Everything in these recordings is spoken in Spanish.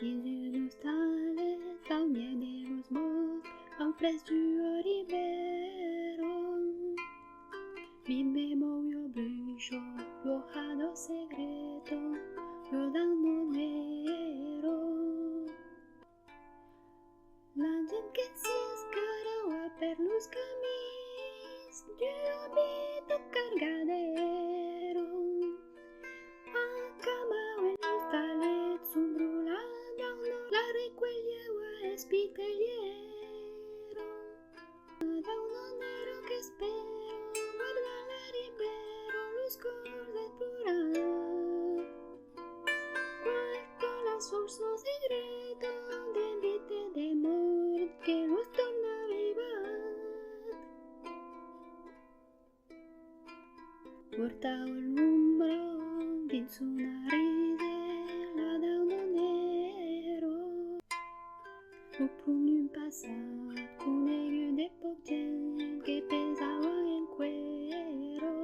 Dans une ostalet, au milieu des boscs, auprès du ribera. Viveva io bruixa-hadeta segreta, guardant nera. La gent que s'escarava per los camins vita cargadera. Acabava en ostalet, sombre la Dauna, la recoelheva espiteliera. Dauna nera qu'espera, guardant la ribera, los esplorats. Guaita la sorça segreta, de vita de mort, que los torna vivat. Porta l'ombra dins una risa, la Dauna nera. Ho prenut un passat, conegut de poc gent, que pesava en cuero.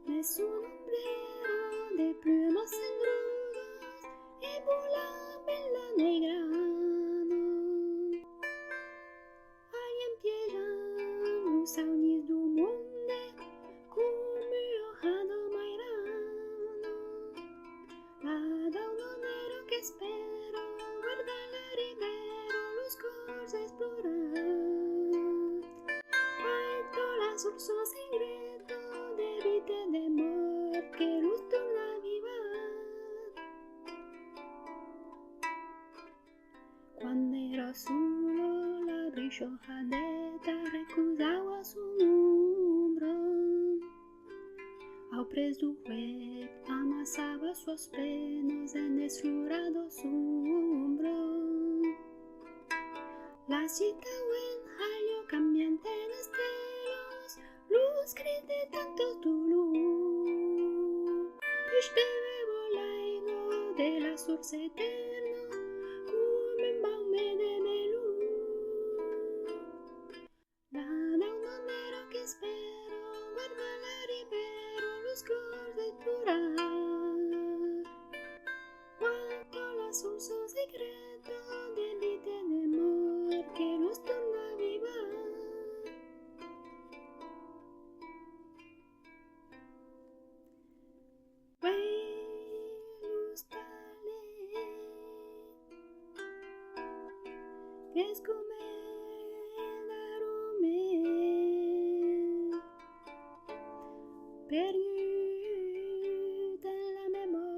Mais un ombrero de plumas engrudas e volava en la negrana. Alguien piejant los saunis du monde, come hada mairana. La Dauna nera qu'espera, guarda la ribera, los esplorats. Guaita la sorça segreta, de vita de mort, que los torna vivat. Quando era solo, la bruixa-hadeta recusava su nombre. Auprès du web amassava suas penas en esplorado sombre. La cita en hallo cambiante en estelos, luz gris de tantos dolor. Esteve volando de la sorça eterna, como un baume de melón. La Dauna nera que espera, guarda la ribera, los esplorats. Guaita la sorça segreta, de vita de mort, que los torna vivat. Es comer arome perdut en la memoria.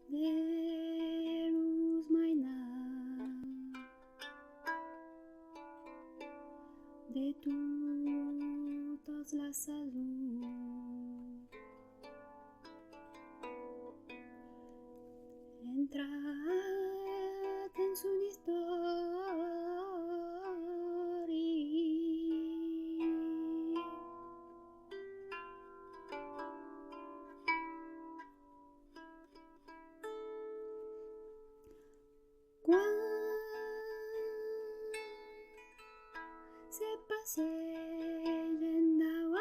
De luz maina, de todas las sazones. Entrad en su historia. Cuando se pasea en Dauna,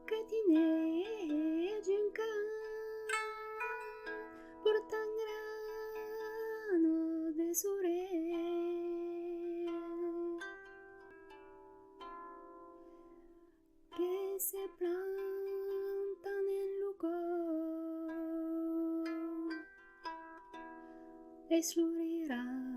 que tiene un can por tan grano de surel, que se plantan en lugar, esplorats.